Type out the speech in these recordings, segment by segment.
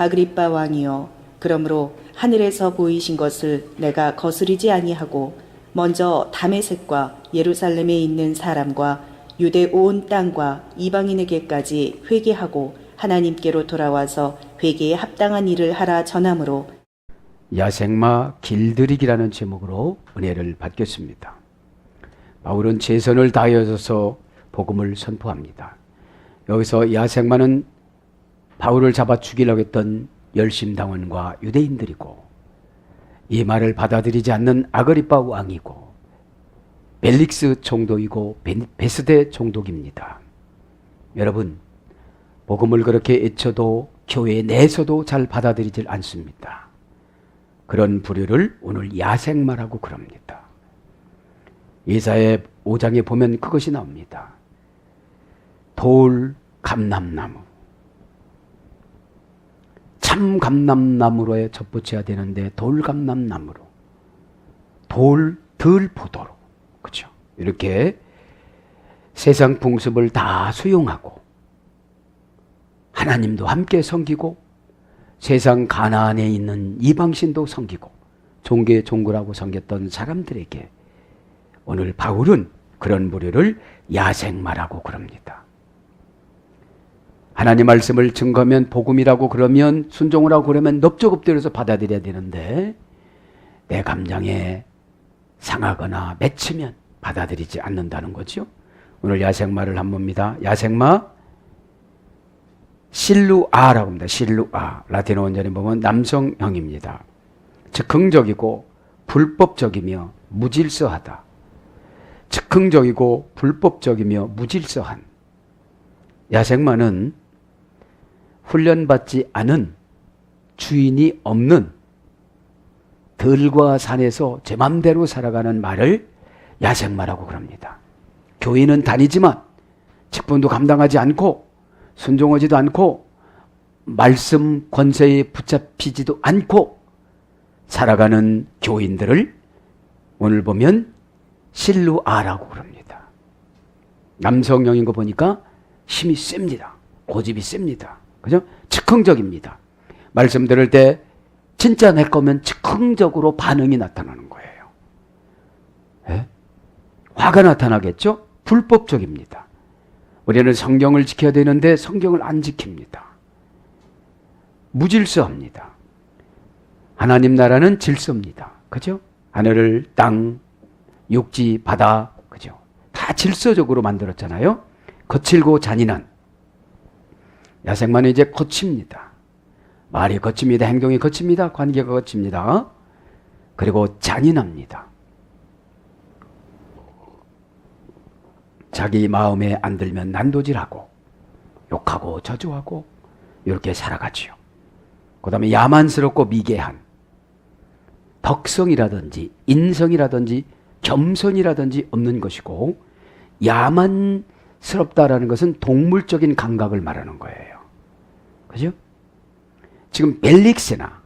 아그리빠 왕이여, 그러므로 하늘에서 보이신 것을 내가 거스르지 아니하고 먼저 다메섹과 예루살렘에 있는 사람과 유대 온 땅과 이방인에게까지 회개하고 하나님께로 돌아와서 회개에 합당한 일을 하라 전함으로. 야생마 길들이기라는 제목으로 은혜를 받겠습니다. 바울은 최선을 다하여서 복음을 선포합니다. 여기서 야생마는 바울을 잡아 죽이려고 했던 열심당원과 유대인들이고, 이 말을 받아들이지 않는 아그리빠 왕이고, 벨릭스 총독이고, 베스데 총독입니다. 여러분, 복음을 그렇게 외쳐도 교회 내에서도 잘 받아들이질 않습니다. 그런 부류를 오늘 야생마라고 그럽니다. 예사야 5장에 보면 그것이 나옵니다. 돌 감람나무, 참 감람나무로에 접붙여야 되는데 돌 감람나무로, 돌 들포도로, 그렇죠? 이렇게 세상 풍습을 다 수용하고 하나님도 함께 섬기고 세상 가나안에 있는 이방신도 섬기고 종교의 종교라고 섬겼던 사람들에게 오늘 바울은 그런 부류를 야생마라고 그럽니다. 하나님 말씀을 증거하면 복음이라고 그러면 순종을 하고 그러면 넓적엎드려서 받아들여야 되는데 내 감정에 상하거나 맺히면 받아들이지 않는다는 거죠. 오늘 야생마를 한 봅니다. 야생마 실루아라고 합니다. 실루아. 라틴어 원전에 보면 남성형입니다. 즉흥적이고 불법적이며 무질서하다. 즉흥적이고 불법적이며 무질서한. 야생마는 훈련받지 않은, 주인이 없는 들과 산에서 제 맘대로 살아가는 말을 야생마라고 그럽니다. 교인은 다니지만 직분도 감당하지 않고 순종하지도 않고 말씀 권세에 붙잡히지도 않고 살아가는 교인들을 오늘 보면 실루아라고 그럽니다. 남성형인 거 보니까 힘이 셉니다. 고집이 셉니다. 그죠? 즉흥적입니다. 말씀 들을 때 진짜 내 거면 즉흥적으로 반응이 나타나는 거예요. 예? 화가 나타나겠죠? 불법적입니다. 우리는 성경을 지켜야 되는데 성경을 안 지킵니다. 무질서합니다. 하나님 나라는 질서입니다. 그죠? 하늘, 땅, 육지, 바다, 그죠? 다 질서적으로 만들었잖아요. 거칠고 잔인한. 야생마는 이제 거칩니다. 말이 거칩니다. 행동이 거칩니다. 관계가 거칩니다. 그리고 잔인합니다. 자기 마음에 안 들면 난도질하고 욕하고 저주하고 이렇게 살아가지요. 그 다음에 야만스럽고 미개한, 덕성이라든지 인성이라든지 겸손이라든지 없는 것이고, 야만스럽다라는 것은 동물적인 감각을 말하는 거예요. 그죠? 지금 벨릭스나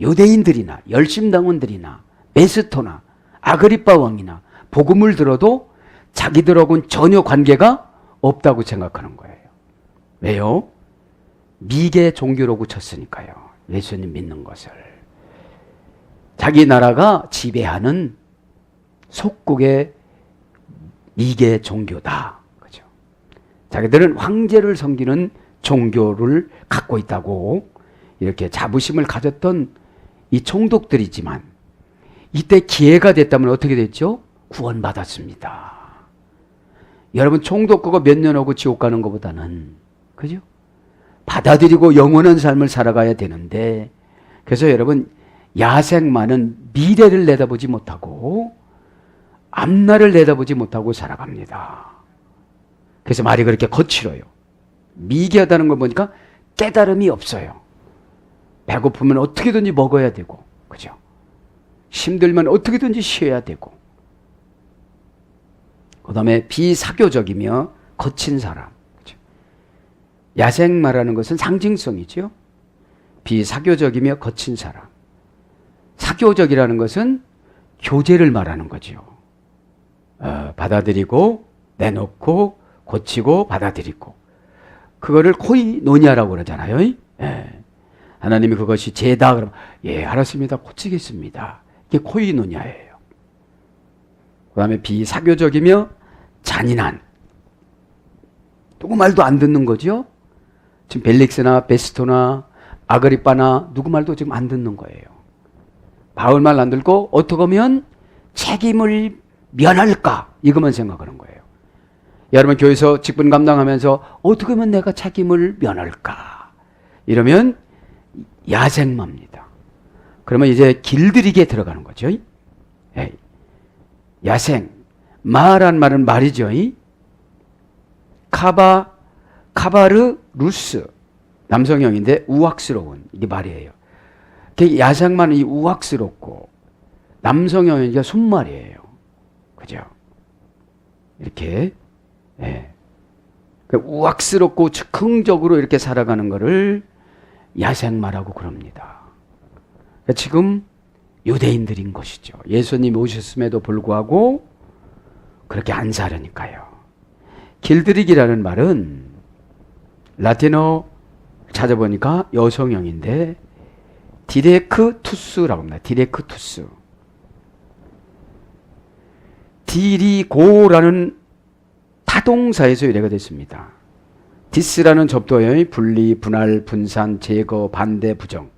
유대인들이나 열심당원들이나 베스토나 아그리빠 왕이나 복음을 들어도 자기들하고는 전혀 관계가 없다고 생각하는 거예요. 왜요? 미개 종교로 굳혔으니까요. 예수님 믿는 것을. 자기 나라가 지배하는 속국의 미개 종교다. 그죠? 자기들은 황제를 섬기는 종교를 갖고 있다고 이렇게 자부심을 가졌던 이 총독들이지만 이때 기회가 됐다면 어떻게 됐죠? 구원받았습니다. 여러분, 총독 그거 몇 년 하고 지옥 가는 것보다는, 그죠? 받아들이고 영원한 삶을 살아가야 되는데, 그래서 여러분, 야생마는 미래를 내다보지 못하고 앞날을 내다보지 못하고 살아갑니다. 그래서 말이 그렇게 거칠어요. 미개하다는 걸 보니까 깨달음이 없어요. 배고프면 어떻게든지 먹어야 되고, 그죠? 힘들면 어떻게든지 쉬어야 되고, 그 다음에 비사교적이며 거친 사람. 그죠? 야생마라는 것은 상징성이죠. 비사교적이며 거친 사람. 사교적이라는 것은 교제를 말하는 거죠. 받아들이고 내놓고 고치고 받아들이고, 그거를 코이노니아라고 그러잖아요. 예. 하나님이 그것이 죄다 그러면 예 알았습니다. 고치겠습니다. 이게 코이노냐예요. 그 다음에 비사교적이며 잔인한, 누구 말도 안 듣는 거죠. 지금 벨릭스나 베스토나 아그리빠나 누구 말도 지금 안 듣는 거예요. 바울 말 안 듣고 어떻게 하면 책임을 면할까 이것만 생각하는 거예요. 여러분 교회에서 직분 감당하면서 어떻게 하면 내가 책임을 면할까 이러면 야생마입니다. 그러면 이제 길들이기에 들어가는 거죠. 예. 야생 마란 말은 말이죠. 카바르루스 남성형인데 우악스러운 이게 말이에요. 야생마는 이 우악스럽고 남성형이니까 손말이에요. 그죠? 이렇게 예. 우악스럽고 즉흥적으로 이렇게 살아가는 거를 야생마라고 그럽니다. 지금 유대인들인 것이죠. 예수님이 오셨음에도 불구하고 그렇게 안 살으니까요. 길들이기라는 말은 라틴어 찾아보니까 여성형인데 디레크투스라고 합니다. 디레크투스. 디리고라는 타동사에서 유래가 됐습니다. 디스라는 접도의 분리, 분할, 분산, 제거, 반대, 부정.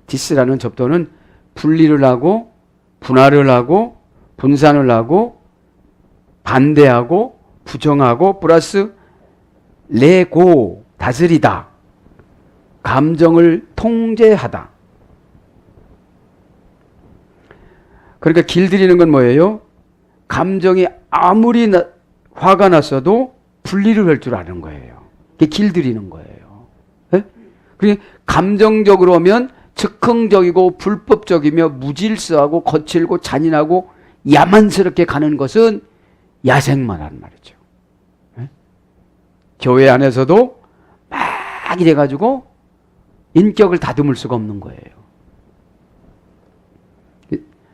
디스라는 접도는 분리를 하고 분할을 하고 분산을 하고 반대하고 부정하고 플러스 레고 다스리다. 감정을 통제하다. 그러니까 길들이는 건 뭐예요? 감정이 아무리 화가 났어도 분리를 할 줄 아는 거예요. 그게 길들이는 거예요. 네? 그러니까 감정적으로 하면 즉흥적이고 불법적이며 무질서하고 거칠고 잔인하고 야만스럽게 가는 것은 야생마라는 말이죠. 네? 교회 안에서도 막 이래가지고 인격을 다듬을 수가 없는 거예요.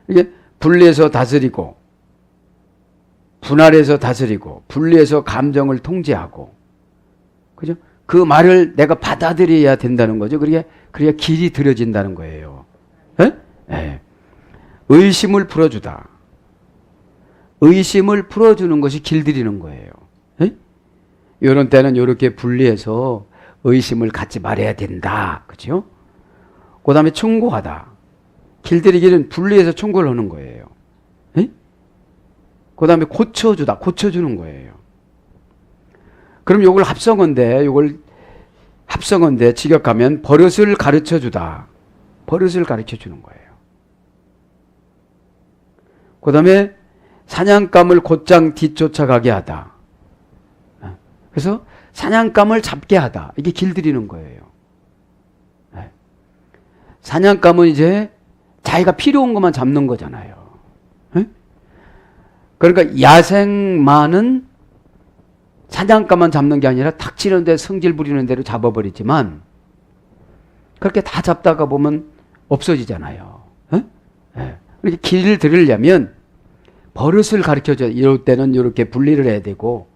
이게 분리해서 다스리고 분할해서 다스리고 분리해서 감정을 통제하고 그죠? 그 말을 내가 받아들여야 된다는 거죠. 그래야 길이 들여진다는 거예요. 에? 에. 의심을 풀어주다. 의심을 풀어주는 것이 길들이는 거예요. 에? 이런 때는 이렇게 분리해서 의심을 갖지 말아야 된다. 그죠? 그 다음에 충고하다. 길들이기는 분리해서 충고를 하는 거예요. 그 다음에 고쳐주다. 고쳐주는 거예요. 그럼 요걸 합성어인데 직역하면 버릇을 가르쳐주다. 버릇을 가르쳐주는 거예요. 그 다음에 사냥감을 곧장 뒤쫓아가게 하다. 그래서 사냥감을 잡게 하다. 이게 길들이는 거예요. 사냥감은 이제 자기가 필요한 것만 잡는 거잖아요. 그러니까 야생마는 사냥감만 잡는 게 아니라 닥치는 데 성질 부리는 대로 잡아버리지만 그렇게 다 잡다가 보면 없어지잖아요. 이렇게 길을 들으려면 버릇을 가르쳐줘야 이럴 때는 이렇게 분리를 해야 되고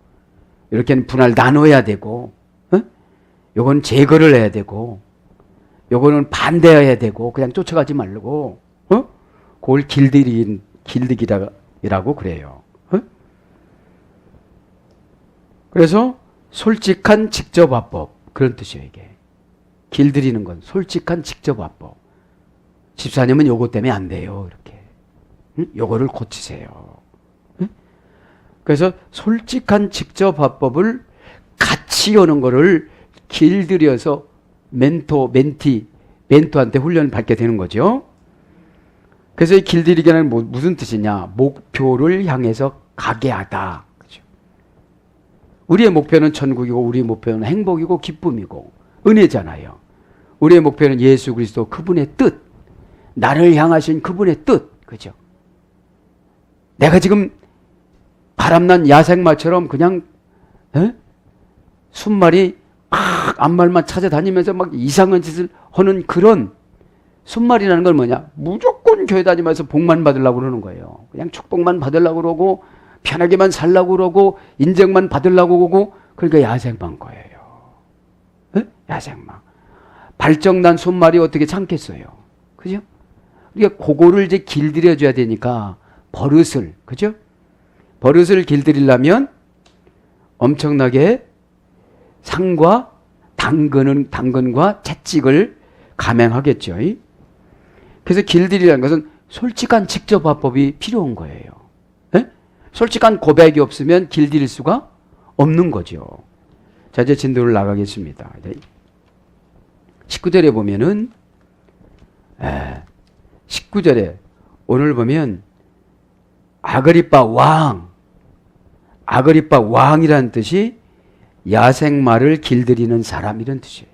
이렇게는 분할 나눠야 되고 요건 제거를 해야 되고 요거는 반대해야 되고 그냥 쫓아가지 말고 그걸 길들이기라고 그래요. 그래서 솔직한 직접화법 그런 뜻이에요. 이게 길들이는 건 솔직한 직접화법. 집사님은 요거 때문에 안 돼요. 이렇게 요거를 고치세요. 그래서 솔직한 직접화법을 같이 오는 거를 길들여서 멘토한테 훈련을 받게 되는 거죠. 그래서 이 길들이기는 무슨 뜻이냐? 목표를 향해서 가게 하다. 그죠? 우리의 목표는 천국이고 우리의 목표는 행복이고 기쁨이고 은혜잖아요. 우리의 목표는 예수 그리스도 그분의 뜻, 나를 향하신 그분의 뜻. 그죠? 내가 지금 바람난 야생마처럼 그냥 순말이 막 앞말만 찾아다니면서 막 이상한 짓을 하는 그런 순말이라는 건 뭐냐? 무조건 교회 다니면서 복만 받으려고 그러는 거예요. 그냥 축복만 받으려고 그러고 편하게만 살려고 그러고 인정만 받으려고 그러고 그러니까 야생마인 거예요. 야생마. 발정난 손말이 어떻게 참겠어요? 그죠? 그러니까 그거를 이제 길들여줘야 되니까 버릇을, 그죠? 버릇을 길들이려면 엄청나게 상과 당근과 채찍을 감행하겠죠. 그래서 길들이라는 것은 솔직한 직접 화법이 필요한 거예요. 예? 솔직한 고백이 없으면 길들일 수가 없는 거죠. 자, 이제 진도를 나가겠습니다. 19절에 보면은 19절에 오늘 보면 아그리빠 왕이라는 뜻이 야생마를 길들이는 사람 이런 뜻이에요.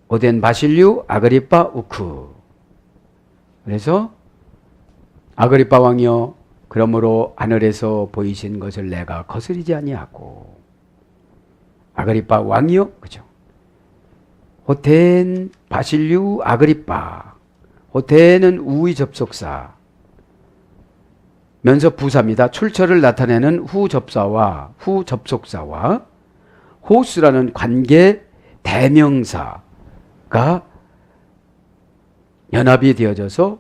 오덴 바실류 아그리빠 우크. 그래서 아그리빠 왕이여 그러므로 하늘에서 보이신 것을 내가 거스리지 아니하고. 아그리빠 왕이여, 그죠? 호텐 바실류 아그리빠. 호텐은 우의 접속사, 면접 부사입니다. 출처를 나타내는 후접사와 후접속사와 호스라는 관계 대명사가 연합이 되어져서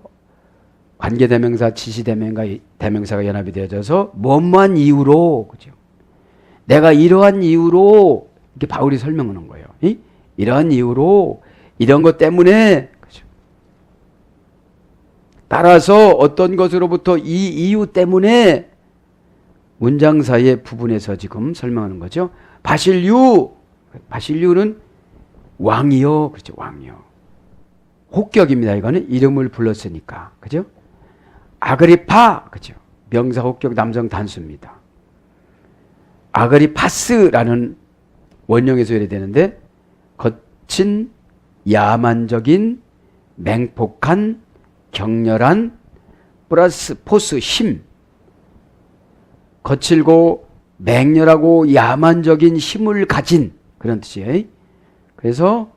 관계 대명사, 지시 대명사가 연합이 되어져서 뭐뭐한 이유로, 그죠? 내가 이러한 이유로 이렇게 바울이 설명하는 거예요. 이러한 이유로 이런 것 때문에, 그죠? 따라서 어떤 것으로부터 이 이유 때문에 문장 사이의 부분에서 지금 설명하는 거죠. 바실류는 왕이요, 그렇죠? 왕이요. 혹격입니다. 이거는 이름을 불렀으니까, 그죠? 아그리파, 그죠? 명사 혹격 남성 단수입니다. 아그리파스라는 원형에서 해야 되는데 거친 야만적인 맹폭한 격렬한 플러스 포스 힘, 거칠고 맹렬하고 야만적인 힘을 가진 그런 뜻이에요. 그래서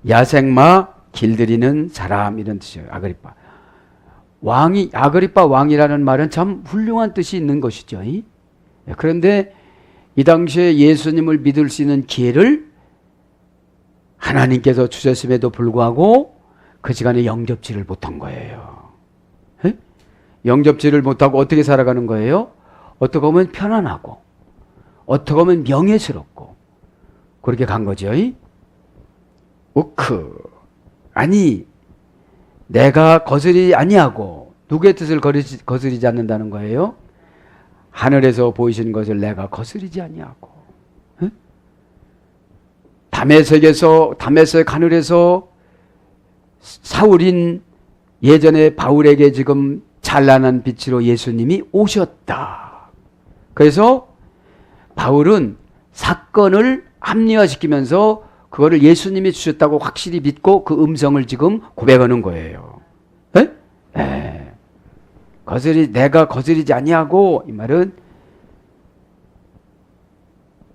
야생마 길들이는 사람 이런 뜻이에요. 아그리빠 왕이, 아그리빠 왕이라는 말은 참 훌륭한 뜻이 있는 것이죠. 그런데 이 당시에 예수님을 믿을 수 있는 기회를 하나님께서 주셨음에도 불구하고 그 시간에 영접지를 못한 거예요. 에? 영접지를 못하고 어떻게 살아가는 거예요? 어떻게 보면 편안하고 어떻게 보면 명예스럽고 그렇게 간 거죠. 우크, 아니 내가 거스리지 아니하고, 누구의 뜻을 거스리지 않는다는 거예요? 하늘에서 보이신 것을 내가 거스리지 아니하고. 다메섹 하늘에서 사울인 예전에 바울에게 지금 찬란한 빛으로 예수님이 오셨다. 그래서 바울은 사건을 합리화시키면서 그거를 예수님이 주셨다고 확실히 믿고 그 음성을 지금 고백하는 거예요. 내가 거스리지 아니하고, 이 말은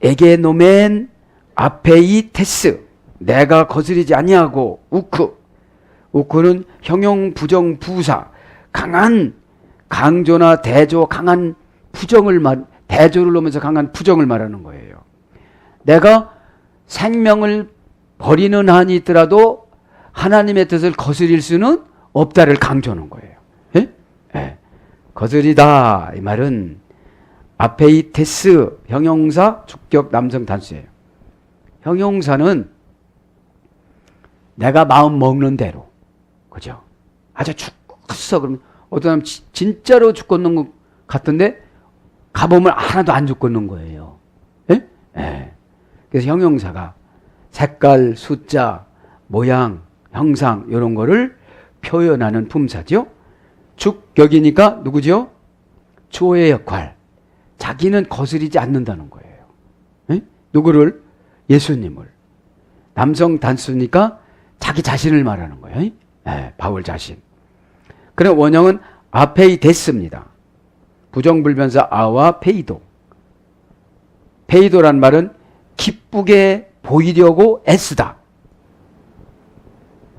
에게노멘 아페이테스, 내가 거스리지 아니하고. 우크는 형용 부정 부사, 강한 강조나 대조, 강한 대조를 놓으면서 강한 부정을 말하는 거예요. 내가 생명을 버리는 한이 있더라도 하나님의 뜻을 거스릴 수는 없다를 강조하는 거예요. 거스리다, 이 말은 아페이테스, 형용사 주격 남성 단수예요. 형용사는 내가 마음 먹는 대로, 그죠? 아주 죽었어. 그러면 어떤 사람 진짜로 죽겠는 것 같은데 가보면 하나도 안 죽겠는 거예요. 그래서 형용사가 색깔, 숫자, 모양, 형상 이런 거를 표현하는 품사죠. 주격이니까 누구죠? 주어의 역할. 자기는 거스리지 않는다는 거예요. 누구를? 예수님을. 남성 단수니까 자기 자신을 말하는 거예요. 바울 자신. 그럼 원형은 아페이데스입니다. 부정불변사 아와 페이도. 페이도란 말은 기쁘게 보이려고 애쓰다.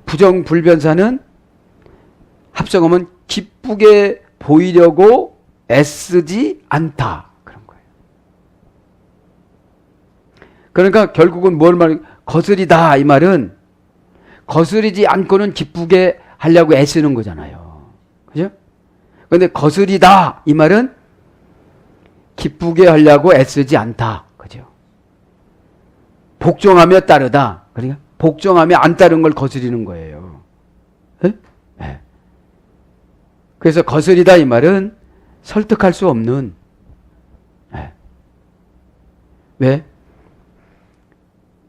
부정불변사는 합성하면 기쁘게 보이려고 애쓰지 않다. 그런 거예요. 그러니까 결국은 뭘 거스리다 이 말은 거스리지 않고는 기쁘게 하려고 애쓰는 거잖아요. 그죠? 그런데 거스리다 이 말은 기쁘게 하려고 애쓰지 않다. 그죠? 복종하며 따르다. 그러니까 복종하며 안 따른 걸 거스리는 거예요. 네? 네. 그래서 거스리다 이 말은 설득할 수 없는. 네. 왜?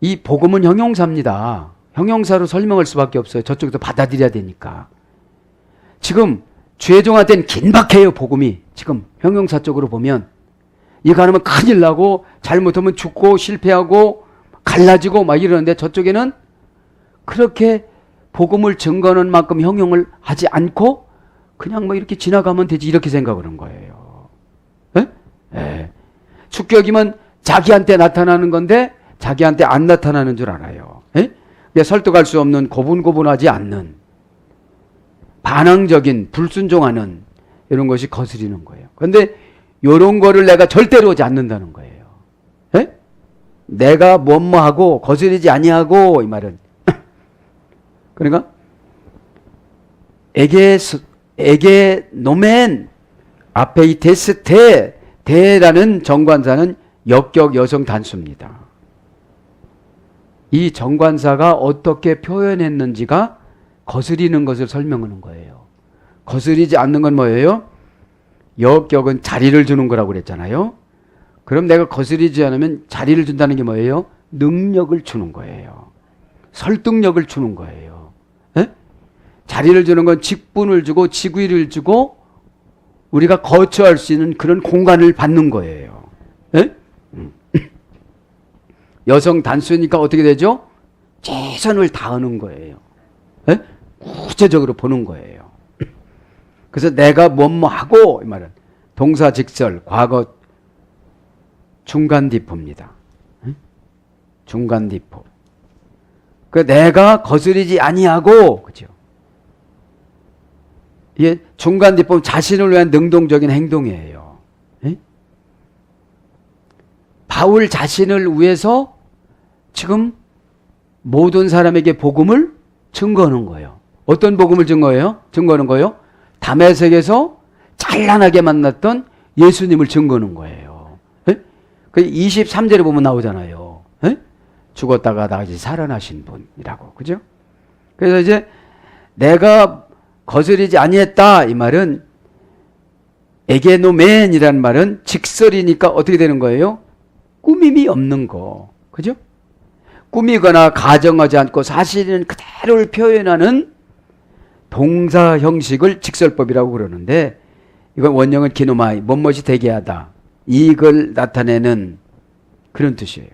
이 복음은 형용사입니다. 형용사로 설명할 수밖에 없어요. 저쪽에서 받아들여야 되니까. 지금 죄종화된 긴박해요, 복음이. 지금 형용사 쪽으로 보면 이거 안 하면 큰일 나고 잘못하면 죽고 실패하고 갈라지고 막 이러는데 저쪽에는 그렇게 복음을 증거하는 만큼 형용을 하지 않고 그냥 뭐 이렇게 지나가면 되지 이렇게 생각하는 거예요. 에? 에. 축격이면 자기한테 나타나는 건데 자기한테 안 나타나는 줄 알아요. 에? 설득할 수 없는 고분고분하지 않는 반항적인 불순종하는 이런 것이 거스리는 거예요. 그런데 이런 거를 내가 절대로 하지 않는다는 거예요. 에? 내가 뭐뭐하고 거스리지 아니하고 이 말은 그러니까 에게 노멘 아페이테스테 대라는 정관사는 역격 여성 단수입니다. 이 정관사가 어떻게 표현했는지가 거스리는 것을 설명하는 거예요. 거스리지 않는 건 뭐예요? 역격은 자리를 주는 거라고 그랬잖아요. 그럼 내가 거스리지 않으면 자리를 준다는 게 뭐예요? 능력을 주는 거예요. 설득력을 주는 거예요. 에? 자리를 주는 건 직분을 주고 직위를 주고 우리가 거처할 수 있는 그런 공간을 받는 거예요. 에? 여성 단수니까 어떻게 되죠? 최선을 다하는 거예요. 에? 구체적으로 보는 거예요. 그래서 내가 뭐뭐하고 이 말은 동사 직설 과거 중간디포입니다. 중간디포. 그 내가 거스리지 아니하고 그죠? 이게 중간디포는 자신을 위한 능동적인 행동이에요. 에? 바울 자신을 위해서 지금 모든 사람에게 복음을 증거하는 거예요. 어떤 복음을 증거하는 거예요? 다메섹에서 찬란하게 만났던 예수님을 증거하는 거예요. 에? 그 23절에 보면 나오잖아요. 에? 죽었다가 다시 살아나신 분이라고. 그죠? 그래서 이제 내가 거스리지 아니했다 이 말은 에게노멘이라는 말은 직설이니까 어떻게 되는 거예요? 꾸밈이 없는 거. 그죠? 꾸미거나 가정하지 않고 사실은 그대로를 표현하는 동사 형식을 직설법이라고 그러는데 이건 원형은 기노마이, 뭐뭇이 되게 하다. 이익을 나타내는 그런 뜻이에요.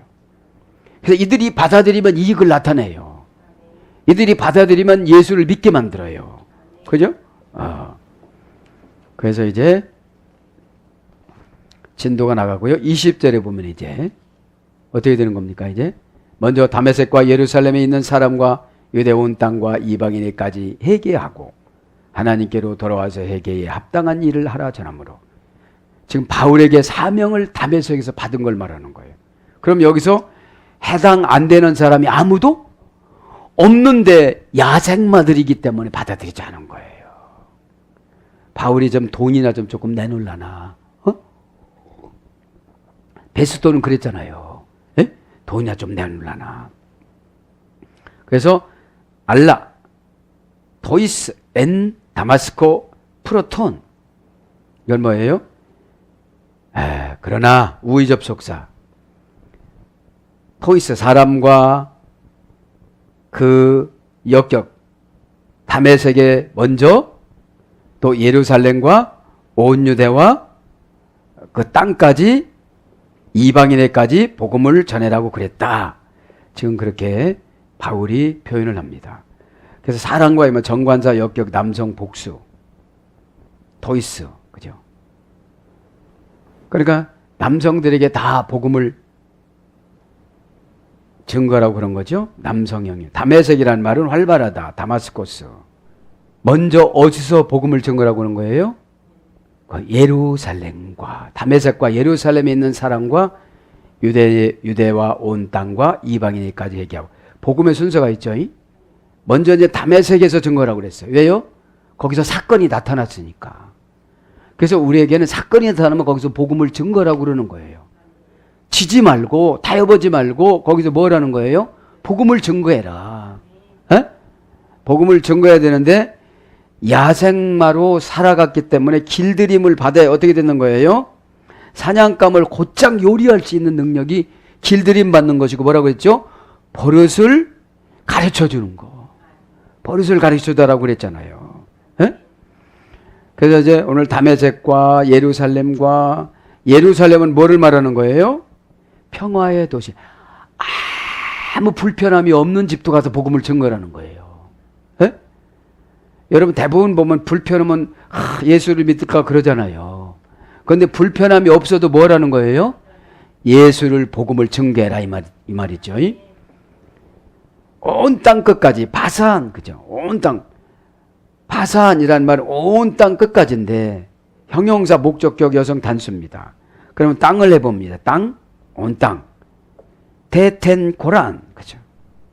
그래서 이들이 받아들이면 이익을 나타내요. 이들이 받아들이면 예수를 믿게 만들어요. 그죠? 그래서 이제 진도가 나가고요. 20절에 보면 이제 어떻게 되는 겁니까? 이제 먼저 다메섹과 예루살렘에 있는 사람과 유대 온 땅과 이방인에까지 회개하고 하나님께로 돌아와서 회개에 합당한 일을 하라 전하므로 지금 바울에게 사명을 다메섹에서 받은 걸 말하는 거예요. 그럼 여기서 해당 안 되는 사람이 아무도 없는데 야생마들이기 때문에 받아들이지 않은 거예요. 바울이 좀 돈이나 좀 조금 내놓으려나? 베스도는 그랬잖아요. 에? 돈이나 좀 내놓으려나? 그래서 알라, 토이스, 엔, 다마스코, 프로톤 이건 뭐예요? 그러나 우의접속사 토이스 사람과 그 역격 다메섹에 먼저 또 예루살렘과 온 유대와 그 땅까지 이방인에까지 복음을 전해라고 그랬다. 지금 그렇게 바울이 표현을 합니다. 그래서 사람과 하면 정관사 역격 남성 복수 토이스 그죠? 그러니까 남성들에게 다 복음을 증거라고 그런 거죠. 남성형이 다메섹이라는 말은 활발하다. 다마스코스 먼저 어디서 복음을 증거라고 그런 거예요? 예루살렘과 다메섹과 예루살렘에 있는 사람과 유대와 온 땅과 이방인에게까지 얘기하고 복음의 순서가 있죠. 먼저 이제 다메섹에서 증거라고 그랬어요. 왜요? 거기서 사건이 나타났으니까. 그래서 우리에게는 사건이 나타나면 거기서 복음을 증거라고 그러는 거예요. 지지 말고 타협하지 말고 거기서 뭐라는 거예요? 복음을 증거해라. 에? 복음을 증거해야 되는데 야생마로 살아갔기 때문에 길들임을 받아야 어떻게 되는 거예요? 사냥감을 곧장 요리할 수 있는 능력이 길들임 받는 것이고 뭐라고 했죠? 버릇을 가르쳐 주는 거. 버릇을 가르쳐 달라고 그랬잖아요. 에? 그래서 이제 오늘 다메섹과 예루살렘과 예루살렘은 뭐를 말하는 거예요? 평화의 도시. 아무 불편함이 없는 집도 가서 복음을 증거하는 거예요. 에? 여러분 대부분 보면 불편하면 예수를 믿을까 그러잖아요. 그런데 불편함이 없어도 뭐라는 거예요? 예수를 복음을 증거해라 이 말이죠. 온 땅 끝까지 바산 그죠? 온 땅 바산이란 말은 온 땅 끝까지인데 형용사 목적격 여성 단수입니다. 그러면 땅을 해봅니다. 땅, 온 땅. 대텐고란 그죠?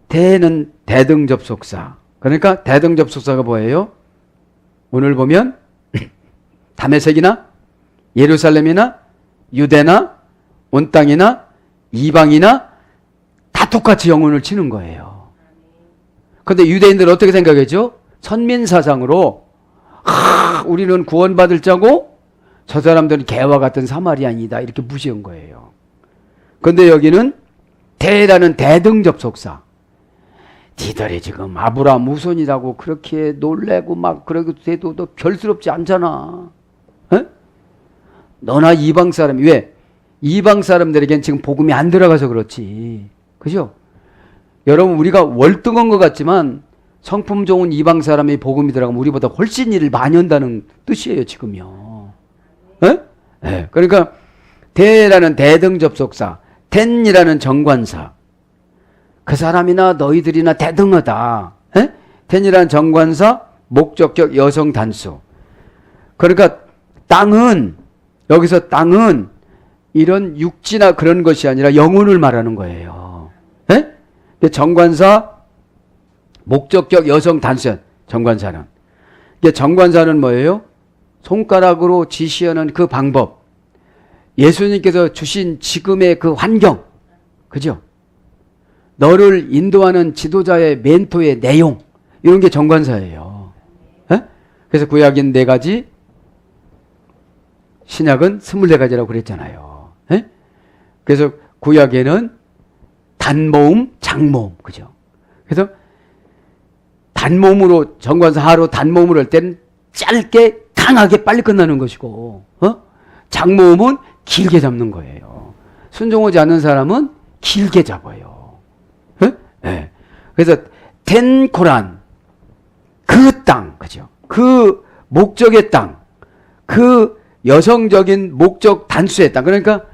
대는 대등접속사. 그러니까 대등접속사가 뭐예요? 오늘 보면 다메섹이나 예루살렘이나 유대나 온 땅이나 이방이나 다 똑같이 영혼을 치는 거예요. 그런데 유대인들은 어떻게 생각했죠? 선민사상으로 우리는 구원받을 자고 저 사람들은 개와 같은 사마리아인이다 이렇게 무시한 거예요. 그런데 여기는 대라는 대등접속사. 니들이 지금 아브라함 후손이라고 그렇게 놀래고 막 그러고 해도 너 별스럽지 않잖아. 에? 너나 이방 사람이 왜? 이방 사람들에겐 지금 복음이 안 들어가서 그렇지. 그죠? 여러분 우리가 월등한 것 같지만 성품 좋은 이방 사람이 복음이 들어가면 우리보다 훨씬 일을 많이 한다는 뜻이에요 지금요. 에? 네. 그러니까 대라는 대등접속사, 텐이라는 정관사. 그 사람이나 너희들이나 대등하다. 에? 텐이라는 정관사, 목적격 여성 단수. 그러니까 땅은 여기서 땅은 이런 육지나 그런 것이 아니라 영혼을 말하는 거예요. 에? 근데 정관사, 목적격 여성 단수. 정관사는. 이게 정관사는 뭐예요? 손가락으로 지시하는 그 방법. 예수님께서 주신 지금의 그 환경. 그죠? 너를 인도하는 지도자의 멘토의 내용. 이런 게 정관사예요. 에? 그래서 구약인 4가지, 신약은 24가지라고 그랬잖아요. 에? 그래서 구약에는 단모음, 장모음. 그죠? 그래서 단모음으로 정관사 하로 단모음을 할 때는 짧게 강하게 빨리 끝나는 것이고 장모음은 길게 잡는 거예요. 순종하지 않는 사람은 길게 잡아요. 네. 그래서 텐코란 그 땅, 그죠? 그 목적의 땅, 그 여성적인 목적 단수의 땅. 그러니까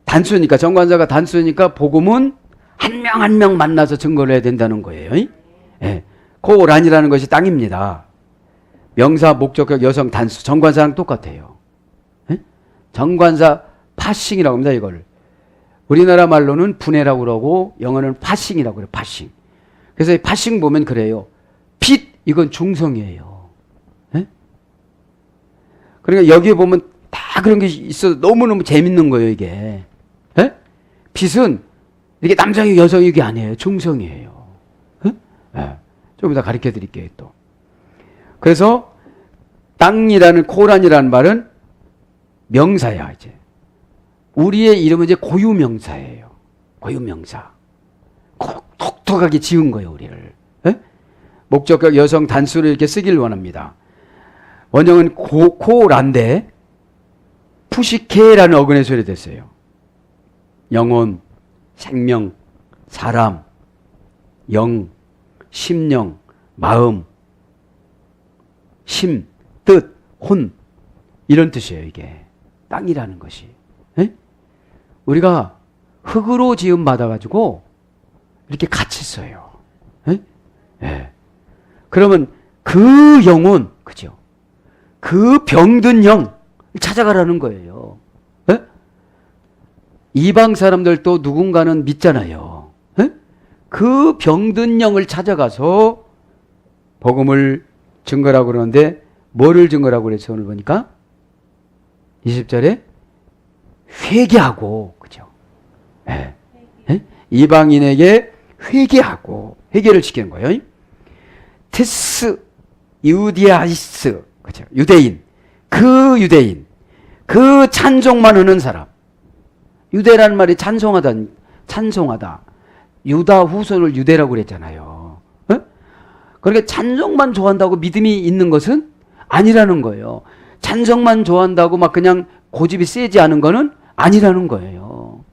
단수니까 정관사가 단수니까 복음은 한 명 한 명 만나서 증거를 해야 된다는 거예요. 네. 코란이라는 것이 땅입니다. 명사, 목적격, 여성, 단수, 정관사랑 똑같아요. 네? 정관사 파싱이라고 합니다. 이걸 우리나라 말로는 분해라고 그러고 영어는 파싱이라고 그래요. 파싱. 그래서 파싱 보면 그래요. 빛 이건 중성이에요. 네? 그러니까 여기 보면 다 그런 게 있어서 너무너무 재밌는 거예요. 이게 네? 빛은 이게 남성이 여성이 이게 아니에요. 중성이에요. 네? 네. 좀 이따 가르쳐 드릴게요. 또 그래서 땅이라는 코란이라는 말은 명사야. 이제 우리의 이름은 이제 고유명사예요. 고유명사. 톡톡하게 지은 거예요. 우리를. 에? 목적격 여성 단수를 이렇게 쓰기를 원합니다. 원형은 코란데 푸시케라는 어근의 소리 됐어요. 영혼, 생명, 사람, 영, 심령, 마음, 심, 뜻, 혼 이런 뜻이에요. 이게 땅이라는 것이. 에? 우리가 흙으로 지음 받아가지고 이렇게 같이 써요. 에? 에. 그러면 그 영혼, 그죠? 그 병든 영 찾아가라는 거예요. 에? 이방 사람들도 누군가는 믿잖아요. 에? 그 병든 영을 찾아가서 복음을 증거라고 그러는데 뭐를 증거라고 그랬죠? 오늘 보니까 20절에 회개하고, 그죠? 예. 예? 이방인에게 회개하고, 회개를 시키는 거예요. 테스 유디아이스, 그죠? 유대인, 그 찬송만 하는 사람. 유대라는 말이 찬송하다. 유다 후손을 유대라고 그랬잖아요. 예? 그러니까 찬송만 좋아한다고 믿음이 있는 것은 아니라는 거예요. 찬송만 좋아한다고 막 그냥 고집이 세지 않은 거는 아니라는 거예요.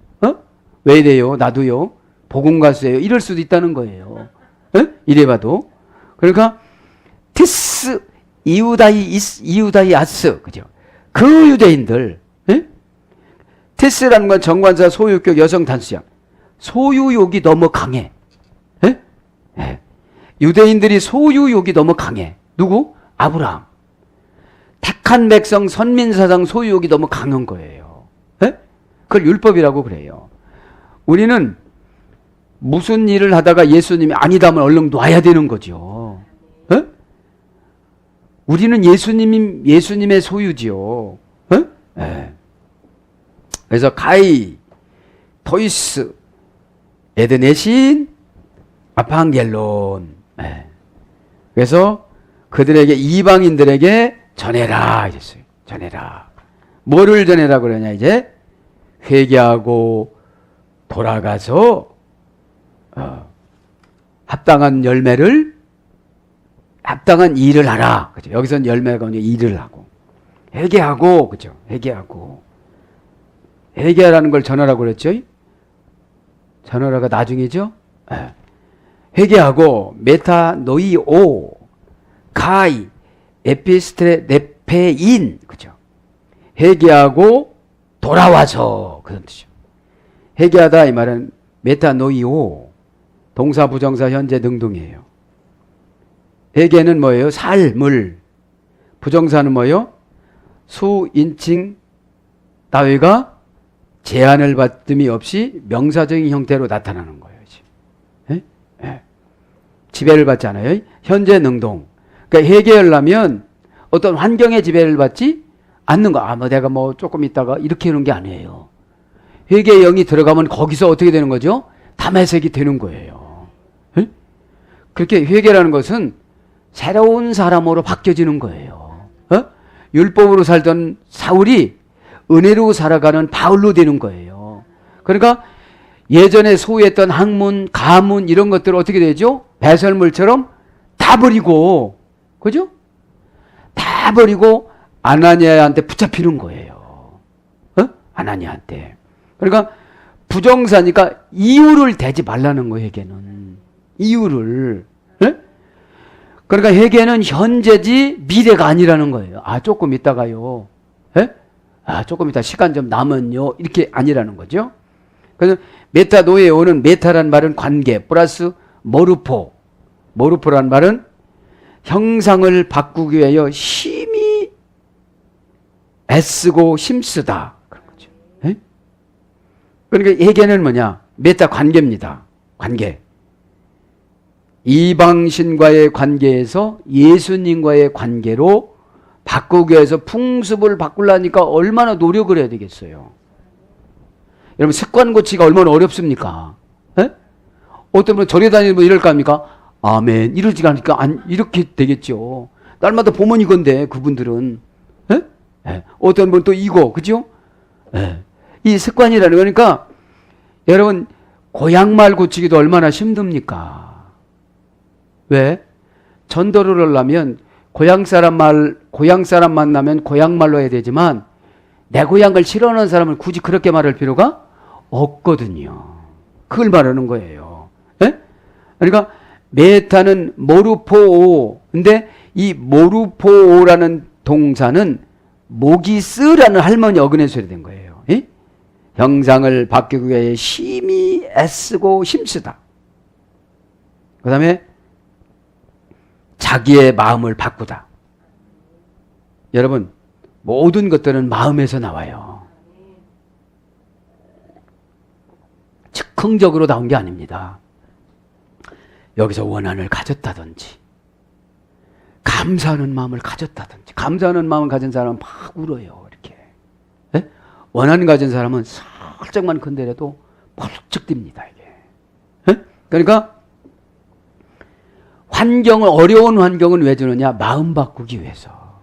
왜 이래요? 나도요. 복음 가수예요. 이럴 수도 있다는 거예요. 이래봐도. 그러니까 티스 이우다이아스, 그죠? 그 유대인들, 티스라는 건 정관사 소유격 여성 단수형. 소유욕이 너무 강해. 유대인들이 소유욕이 너무 강해. 누구? 아브라함. 택한 백성 선민사상 소유욕이 너무 강한 거예요. 그걸 율법이라고 그래요. 우리는 무슨 일을 하다가 예수님이 아니다면 얼른 놔야 되는 거죠. 우리는 예수님의 소유지요. 그래서 가이, 토이스, 에드네신, 아팡겔론. 그래서 그들에게, 이방인들에게 전해라 이랬어요. 전해라. 뭐를 전해라 그러냐 이제? 회개하고 돌아가서 합당한 일을 하라. 그죠? 여기서는 열매가 아니라 일을 하고. 회개하고, 그죠? 회개하라는 걸 전하라고 그랬죠? 전하라가 나중이죠? 회개하고, 메타노이오, 가이, 에피스트레 네페인, 그죠? 회개하고 돌아와서, 그런 뜻이죠. 회개하다 이 말은 메타노이오, 동사, 부정사, 현재 등등이에요. 회개는 뭐예요? 삶을. 부정사는 뭐예요? 수, 인칭, 따위가 제한을 받음이 없이 명사적인 형태로 나타나는 거예요. 지배를 받지 않아요. 현재 능동. 그러니까 회개하려면 어떤 환경의 지배를 받지 않는 거. 내가 조금 있다가 이렇게 하는 게 아니에요. 회개의 영이 들어가면 거기서 어떻게 되는 거죠? 담에색이 되는 거예요. 그렇게 회개라는 것은 새로운 사람으로 바뀌어지는 거예요. 율법으로 살던 사울이 은혜로 살아가는 바울로 되는 거예요. 그러니까 예전에 소유했던 학문, 가문 이런 것들을 어떻게 되죠? 배설물처럼 다 버리고, 그죠? 다 버리고 아나니아한테 붙잡히는 거예요. 아나니아한테. 그러니까 부정사니까 이유를 대지 말라는 거예요, 회개는. 이유를. 그러니까 회개는 현재지 미래가 아니라는 거예요. 조금 있다가요. 조금 있다 시간 좀 남은요. 이렇게 아니라는 거죠. 그래서 메타노에오는 메타란 말은 관계 플러스 모르포란 말은 형상을 바꾸기 위하여 심히 애쓰고 힘쓰다. 그런 거죠. 그러니까 회개는 뭐냐? 메타 관계입니다. 관계. 이방신과의 관계에서 예수님과의 관계로 바꾸기 위해서 풍습을 바꾸려니까 얼마나 노력을 해야 되겠어요. 여러분 습관 고치기가 얼마나 어렵습니까? 어떤 분은 절에 다니면 이럴까 합니까? 아멘 이러지가 않으니까 이렇게 되겠죠. 날마다 보면 이건데 그분들은 어떤 분은 또 이거 그죠? 이 습관이라는 거니까 여러분 고향말 고치기도 얼마나 힘듭니까? 왜? 전도를 하려면 고향 사람 만나면 고향말로 해야 되지만 내 고향을 싫어하는 사람을 굳이 그렇게 말할 필요가 없거든요. 그걸 말하는 거예요. 그러니까 메타는 모르포오. 근데 이 모르포오라는 동사는 모기스라는 할머니 어근에서 된 거예요. 형상을 바꾸기 위해 심히 애쓰고 힘쓰다. 그 다음에 자기의 마음을 바꾸다. 여러분 모든 것들은 마음에서 나와요. 즉흥적으로 나온 게 아닙니다. 여기서 원한을 가졌다든지 감사하는 마음을 가졌다든지, 감사하는 마음을 가진 사람은 막 울어요. 이렇게. 네? 원한 가진 사람은 살짝만 건드려도 펄쩍 뜁니다. 이게. 네? 그러니까 어려운 환경은 왜 주느냐? 마음 바꾸기 위해서.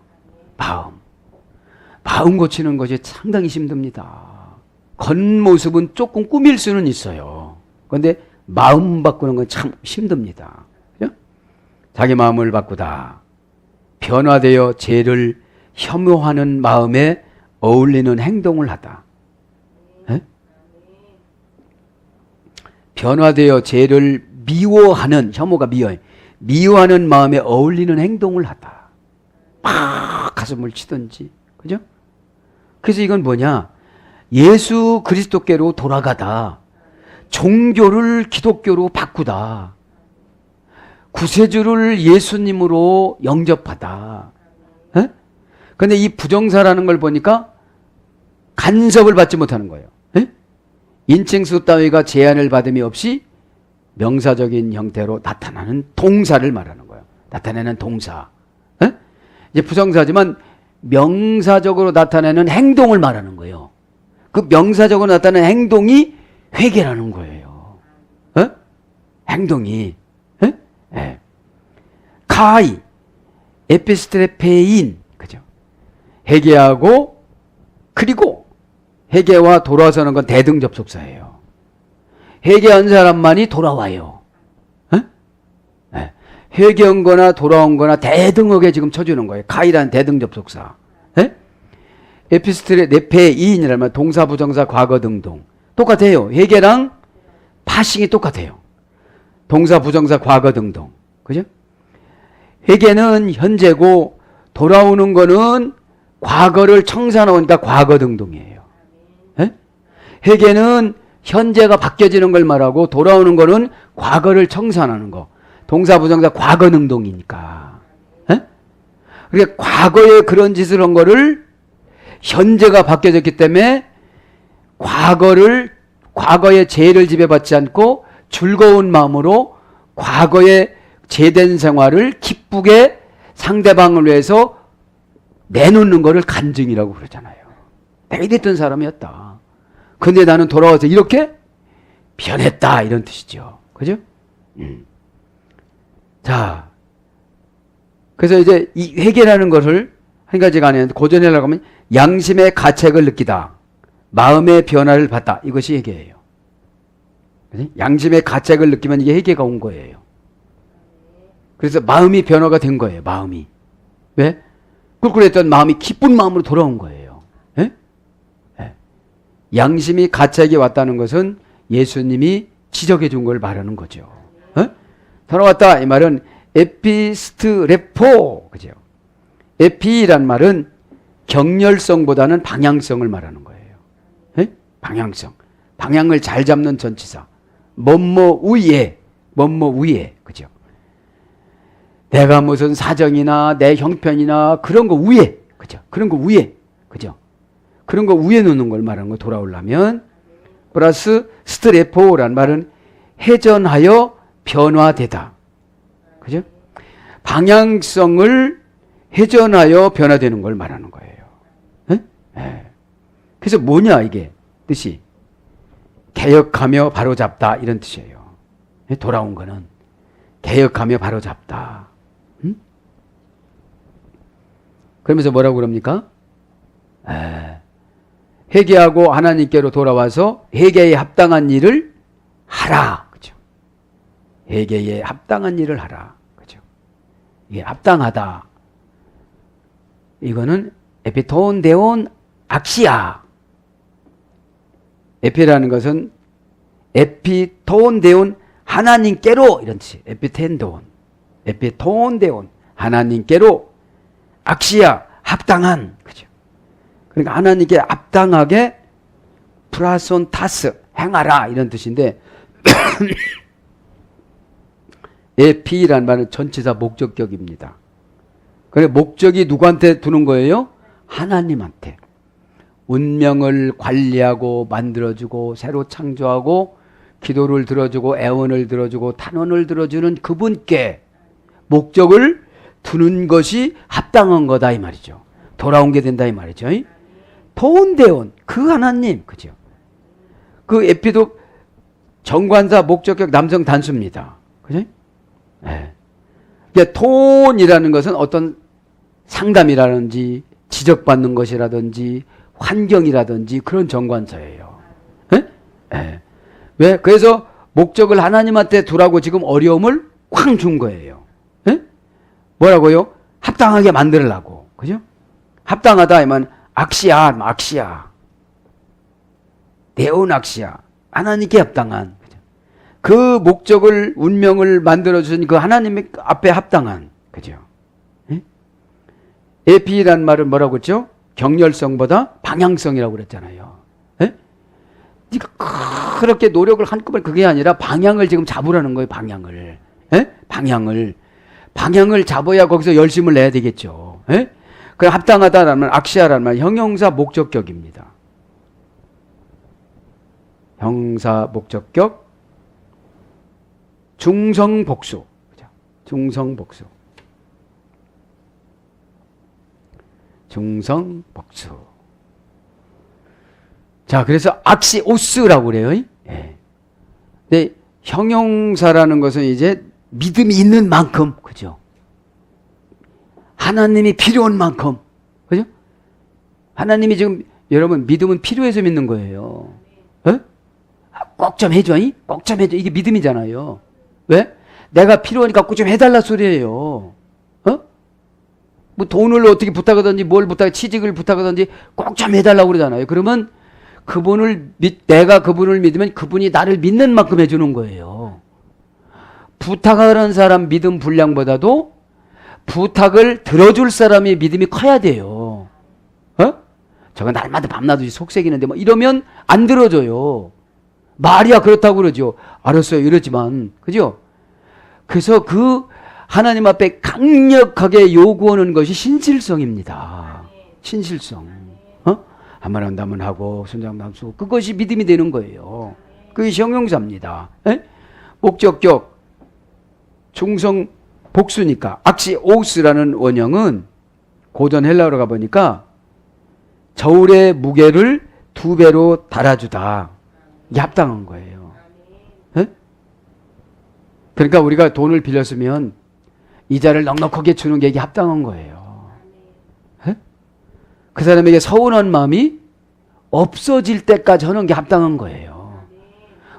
마음 고치는 것이 상당히 힘듭니다. 겉모습은 조금 꾸밀 수는 있어요. 그런데 마음 바꾸는 건 참 힘듭니다. 그죠? 자기 마음을 바꾸다. 변화되어 죄를 혐오하는 마음에 어울리는 행동을 하다. 에? 변화되어 죄를 미워하는, 혐오가 미워하는 마음에 어울리는 행동을 하다. 막 가슴을 치든지. 그죠? 그래서 이건 뭐냐? 예수 그리스도께로 돌아가다. 종교를 기독교로 바꾸다. 구세주를 예수님으로 영접하다. 그런데 이 부정사라는 걸 보니까 간섭을 받지 못하는 거예요. 에? 인칭수 따위가 제한을 받음이 없이 명사적인 형태로 나타나는 동사를 말하는 거예요. 나타내는 동사. 에? 이제 부정사지만 명사적으로 나타내는 행동을 말하는 거예요. 그 명사적으로 나타내는 행동이 회개라는 거예요. 에? 행동이. 예. 카이, 에피스트레페인, 그죠? 회개하고, 그리고 회개와 돌아서는 건 대등 접속사예요. 회개한 사람만이 돌아와요. 예. 회개한 거나 돌아온 거나 대등하게 지금 쳐주는 거예요. 카이라는 대등 접속사. 예? 에피스트레페인이라면 동사, 부정사, 과거 등등. 똑같아요. 회개랑 파싱이 똑같아요. 동사, 부정사, 과거 등등. 그죠? 회개는 현재고 돌아오는 거는 과거를 청산하니까 과거 등등이에요. 예? 회개는 현재가 바뀌어지는 걸 말하고 돌아오는 거는 과거를 청산하는 거. 동사, 부정사, 과거 등등이니까. 예? 그러니까 과거에 그런 짓을 한 거를 현재가 바뀌어졌기 때문에 과거의 죄를 지배받지 않고 즐거운 마음으로 과거의 죄된 생활을 기쁘게 상대방을 위해서 내놓는 것을 간증이라고 그러잖아요. 내가 이랬던 사람이었다. 근데 나는 돌아와서 이렇게 변했다. 이런 뜻이죠. 그죠? 자, 그래서 이제 이 회개라는 것을 한 가지가 아니었는데 고전이라고 하면 양심의 가책을 느끼다. 마음의 변화를 받다. 이것이 회개예요. 양심의 가책을 느끼면 이게 회개가 온 거예요. 그래서 마음이 변화가 된 거예요. 마음이. 왜? 꿀꿀했던 마음이 기쁜 마음으로 돌아온 거예요. 예? 예. 양심이 가책이 왔다는 것은 예수님이 지적해 준 걸 말하는 거죠. 예? 돌아왔다. 이 말은 에피스트레포. 그죠? 에피란 말은 격렬성보다는 방향성을 말하는 거예요. 예? 방향성. 방향을 잘 잡는 전치사. 뭐뭐 위에. 그죠? 내가 무슨 사정이나 내 형편이나 그런 거 위에. 그죠? 그런 거 위에. 그죠? 그런 거 위에 놓는 걸 말하는 거 돌아오려면 플러스 스트레포란 말은 회전하여 변화되다. 그죠? 방향성을 회전하여 변화되는 걸 말하는 거예요. 네? 네. 그래서 뭐냐 이게 뜻이 개혁하며 바로잡다 이런 뜻이에요. 돌아온 거는 개혁하며 바로잡다. 응? 그러면서 뭐라고 그럽니까? 회개하고 하나님께로 돌아와서 회개에 합당한 일을 하라. 그죠? 회개에 합당한 일을 하라. 그죠? 이게 합당하다. 이거는 에피톤 데온 악시아. 에피라는 것은 에피톤 데온 하나님께로 이런 뜻이에요. 에피톤 데온 하나님께로 악시아 합당한. 그죠? 그러니까 하나님께 합당하게 프라손 타스 행하라 이런 뜻인데 에피란 말은 전치사 목적격입니다. 그래 목적이 누구한테 두는 거예요? 하나님한테. 운명을 관리하고 만들어주고 새로 창조하고 기도를 들어주고 애원을 들어주고 탄원을 들어주는 그분께 목적을 두는 것이 합당한 거다 이 말이죠. 돌아온 게 된다 이 말이죠. 도운대온 그 하나님, 그죠? 그 에피도 정관사 목적격 남성 단수입니다. 그죠? 네. 그러니까 돈이라는 것은 어떤 상담이라든지 지적받는 것이라든지 환경이라든지 그런 정관사예요. 네? 네. 왜? 그래서 목적을 하나님한테 두라고 지금 어려움을 쾅 준 거예요. 네? 뭐라고요? 합당하게 만들려고. 그죠? 합당하다 하면 악시야, 악시야. 네온 악시야. 하나님께 합당한. 그죠? 그 목적을, 운명을 만들어주신 그 하나님 앞에 합당한. 그죠? 네? 에피란 말은 뭐라고 했죠? 격렬성보다 방향성이라고 그랬잖아요. 네? 네가 그렇게 노력을 한꺼번에 그게 아니라 방향을 지금 잡으라는 거예요. 방향을. 예? 방향을 잡아야 거기서 열심을 내야 되겠죠. 예? 그 합당하다라는 악시아라는 말 형용사 목적격입니다. 형사 목적격 중성복수. 중성복수. 중성복수. 자, 그래서 악시오스라고 그래요. 예. 근데 형용사라는 것은 이제 믿음이 있는 만큼, 그죠? 하나님이 필요한 만큼, 그죠? 하나님이 지금 여러분 믿음은 필요해서 믿는 거예요. 예? 꼭 좀 해줘, 꼭 좀 해줘. 이게 믿음이잖아요. 왜? 내가 필요하니까 꼭 좀 해달라 소리예요. 뭐 돈을 어떻게 부탁하든지 뭘 부탁해 취직을 부탁하든지 꼭 좀 해달라고 그러잖아요. 그러면 내가 그분을 믿으면 그분이 나를 믿는 만큼 해주는 거예요. 부탁하는 사람 믿음 분량보다도 부탁을 들어줄 사람의 믿음이 커야 돼요. 저거 날마다 밤낮없이 속삭이는데 뭐 이러면 안 들어줘요. 말이야 그렇다고 그러죠. 알았어요 이러지만, 그죠? 그래서 그 하나님 앞에 강력하게 요구하는 것이 신실성입니다. 신실성. 한번 한다면 하고 순장담수 그것이 믿음이 되는 거예요. 그것이 형용사입니다. 목적격 중성 복수니까 악시오스라는 원형은 고전 헬라어로 가보니까 저울의 무게를 2배로 달아주다. 이게 합당한 거예요. 그러니까 우리가 돈을 빌렸으면 이자를 넉넉하게 주는 게 이게 합당한 거예요. 그 사람에게 서운한 마음이 없어질 때까지 하는 게 합당한 거예요.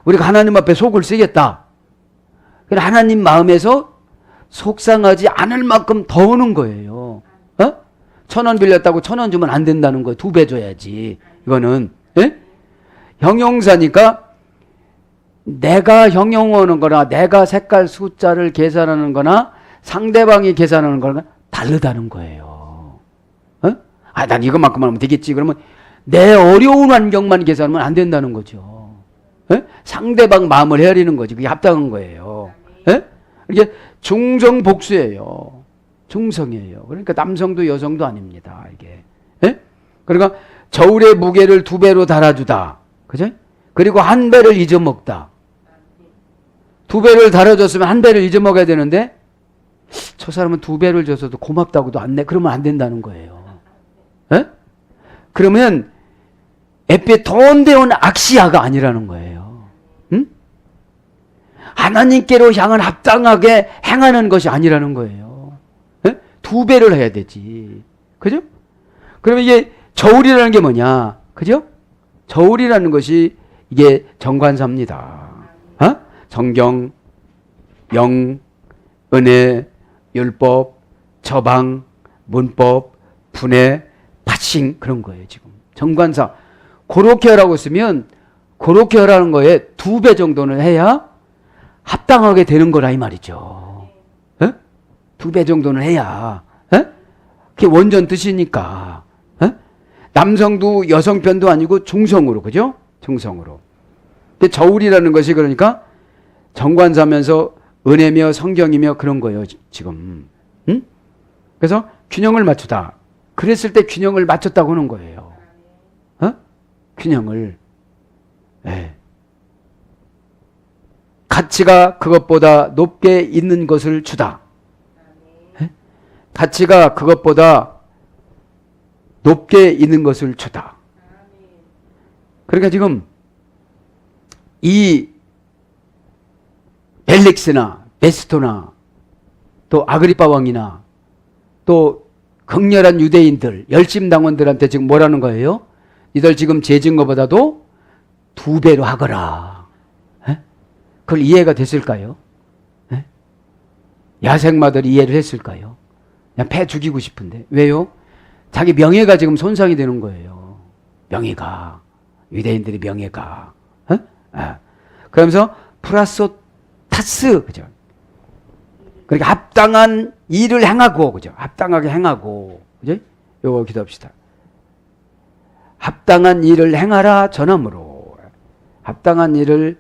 우리가 하나님 앞에 속을 쓰겠다. 하나님 마음에서 속상하지 않을 만큼 더 오는 거예요. 1,000원 빌렸다고 1,000원 주면 안 된다는 거예요. 2배 줘야지. 이거는 형용사니까 내가 형용하는 거나 내가 색깔 숫자를 계산하는 거나 상대방이 계산하는 거나 다르다는 거예요. 난 이것만큼만 하면 되겠지. 그러면 내 어려운 환경만 계산하면 안 된다는 거죠. 상대방 마음을 헤아리는 거지. 그게 합당한 거예요. 이게 중성복수예요. 중성이에요. 그러니까 남성도 여성도 아닙니다. 이게. 그러니까 저울의 무게를 2배로 달아주다. 그죠? 그리고 1배를 잊어먹다. 2배를 달아줬으면 1배를 잊어먹어야 되는데 저 사람은 2배를 줘서도 고맙다고도 안 내. 그러면 안 된다는 거예요. 그러면 에피톤데온 악시아가 아니라는 거예요. 하나님께로 향한 합당하게 행하는 것이 아니라는 거예요. 2배를 해야 되지. 그죠? 그러면 이게 저울이라는 게 뭐냐? 그죠? 저울이라는 것이 이게 정관사입니다. 성경, 영, 은혜, 율법, 처방, 문법, 분해, 파싱 그런 거예요. 지금 정관사 그렇게 하라고 쓰면 그렇게 하라는 거에 2배 정도는 해야 합당하게 되는 거라 이 말이죠. 2배 정도는 해야. 그게 원전 뜻이니까. 남성도 여성편도 아니고 중성으로, 그죠? 중성으로. 근데 저울이라는 것이 그러니까 정관사면서 은혜며 성경이며 그런 거예요. 지금. 그래서 균형을 맞추다. 그랬을 때 균형을 맞췄다고 하는 거예요. 균형을. 네. 가치가 그것보다 높게 있는 것을 주다. 예? 가치가 그것보다 높게 있는 것을 주다. 그러니까 지금 이 벨릭스나 베스토나 또 아그리파 왕이나 또 극렬한 유대인들, 열심당원들한테 지금 뭐라는 거예요? 이들 지금 죄진 것보다도 2배로 하거라. 에? 그걸 이해가 됐을까요? 에? 야생마들이 이해를 했을까요? 그냥 패 죽이고 싶은데. 왜요? 자기 명예가 지금 손상이 되는 거예요. 명예가. 유대인들의 명예가. 에? 그러면서 프라소타스, 그죠? 그러니까 합당한 일을 행하고, 그죠? 합당하게 행하고, 그죠? 요거 기도합시다. 합당한 일을 행하라 전함으로, 합당한 일을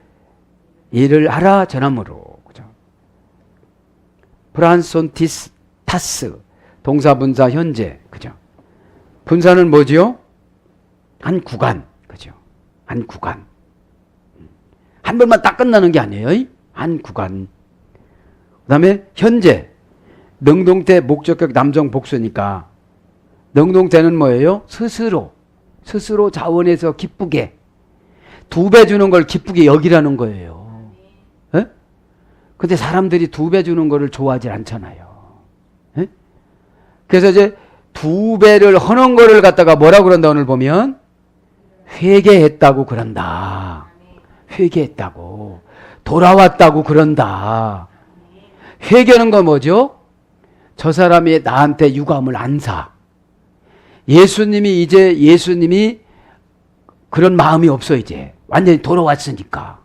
하라 전함으로, 그죠? 프란손티스 타스, 동사 분사 현재, 그죠? 분사는 뭐지요? 한 구간, 그죠? 한 구간. 한 번만 딱 끝나는 게 아니에요. 한 구간. 그 다음에 현재 능동태 목적격 남성 복수니까 능동태는 뭐예요? 스스로 자원해서 기쁘게 2배 주는 걸 기쁘게 여기라는 거예요. 예? 근데 사람들이 2배 주는 거를 좋아하지 않잖아요. 예? 그래서 이제 2배를 허는 거를 갖다가 뭐라고 그런다 오늘 보면 회개했다고 그런다. 회개했다고 돌아왔다고 그런다. 회개하는 건 뭐죠? 저 사람이 나한테 유감을 안 사. 예수님이 그런 마음이 없어. 이제 완전히 돌아왔으니까.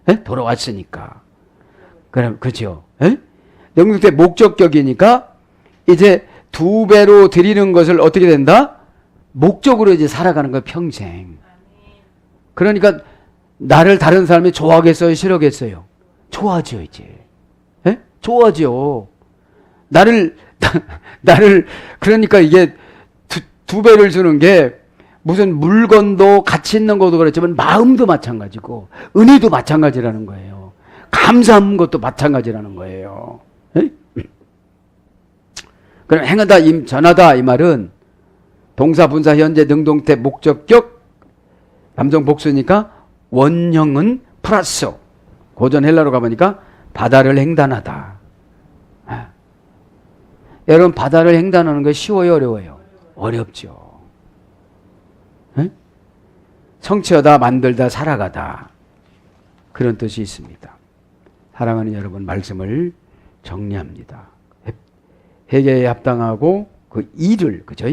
에? 돌아왔으니까. 그럼 그죠? 영국대 목적격이니까 이제 2배로 드리는 것을 어떻게 된다? 목적으로 이제 살아가는 거예요. 평생. 그러니까 나를 다른 사람이 좋아하겠어요? 싫어하겠어요? 좋아하죠. 이제. 좋아하죠. 나를 그러니까 이게 2배를 주는 게 무슨 물건도 가치 있는 것도 그렇지만 마음도 마찬가지고 은혜도 마찬가지라는 거예요. 감사한 것도 마찬가지라는 거예요. 그럼 행하다, 전하다 이 말은 동사, 분사, 현재, 능동태, 목적격, 남성 복수니까 원형은 플러스. 고전 헬라로 가보니까 바다를 횡단하다. 여러분 바다를 횡단하는 거 쉬워요, 어려워요? 어렵죠. 성취하다, 만들다, 살아가다. 그런 뜻이 있습니다. 사랑하는 여러분, 말씀을 정리합니다. 회개에 합당하고 그 일을, 그죠?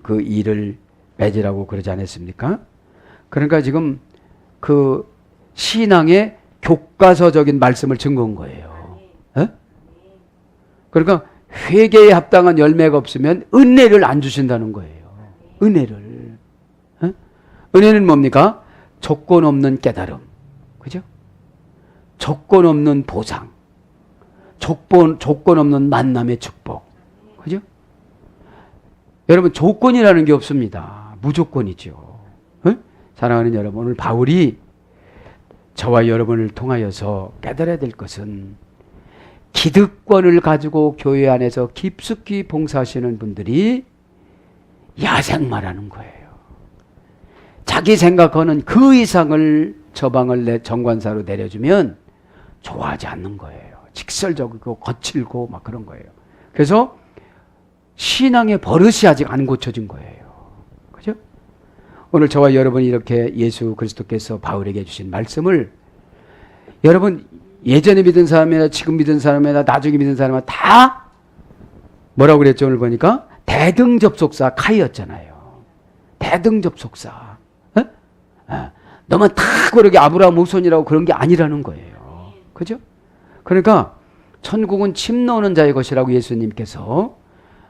그 일을 맺으라고 그러지 않았습니까? 그러니까 지금 그 신앙의 교과서적인 말씀을 증거한 거예요. 그러니까 회개에 합당한 열매가 없으면 은혜를 안 주신다는 거예요. 은혜를. 은혜는 뭡니까? 조건 없는 깨달음. 그죠? 조건 없는 보상. 조건 없는 만남의 축복. 그죠? 여러분, 조건이라는 게 없습니다. 무조건이죠. 사랑하는 여러분, 오늘 바울이 저와 여러분을 통하여서 깨달아야 될 것은 기득권을 가지고 교회 안에서 깊숙이 봉사하시는 분들이 야생마라는 거예요. 자기 생각하는 그 이상을 저방을 정관사로 내려주면 좋아하지 않는 거예요. 직설적이고 거칠고 막 그런 거예요. 그래서 신앙의 버릇이 아직 안 고쳐진 거예요. 그죠? 오늘 저와 여러분이 이렇게 예수 그리스도께서 바울에게 주신 말씀을 여러분 예전에 믿은 사람이나 지금 믿은 사람이나 나중에 믿은 사람이나 다 뭐라고 그랬죠? 오늘 보니까 대등접속사 카이였잖아요. 대등접속사. 너만 다 그렇게 아브라함 후손이라고 그런 게 아니라는 거예요. 그죠? 그러니까 천국은 침 놓는 자의 것이라고 예수님께서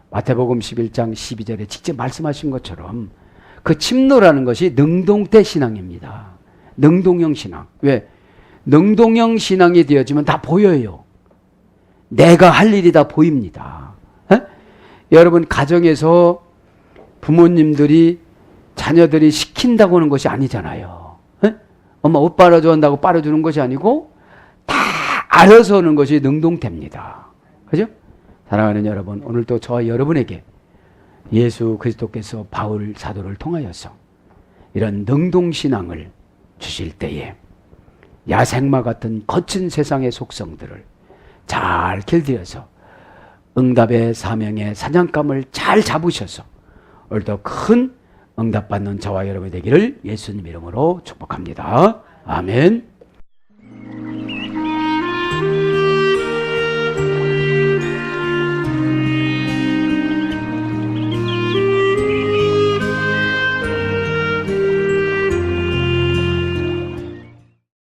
마태복음 11장 12절에 직접 말씀하신 것처럼 그 침노라는 것이 능동태 신앙입니다. 능동형 신앙. 왜? 능동형 신앙이 되어지면 다 보여요. 내가 할 일이 다 보입니다. 여러분 가정에서 부모님들이 자녀들이 시킨다고 하는 것이 아니잖아요. 엄마 옷 빨아줘 한다고 빨아주는 것이 아니고 알아서 하는 것이 능동됩니다. 그죠? 사랑하는 여러분, 오늘도 저와 여러분에게 예수 그리스도께서 바울 사도를 통하여서 이런 능동신앙을 주실 때에 야생마 같은 거친 세상의 속성들을 잘 길들여서 응답의 사명의 사냥감을 잘 잡으셔서 오늘도 큰 응답받는 저와 여러분이 되기를 예수님 이름으로 축복합니다. 아멘.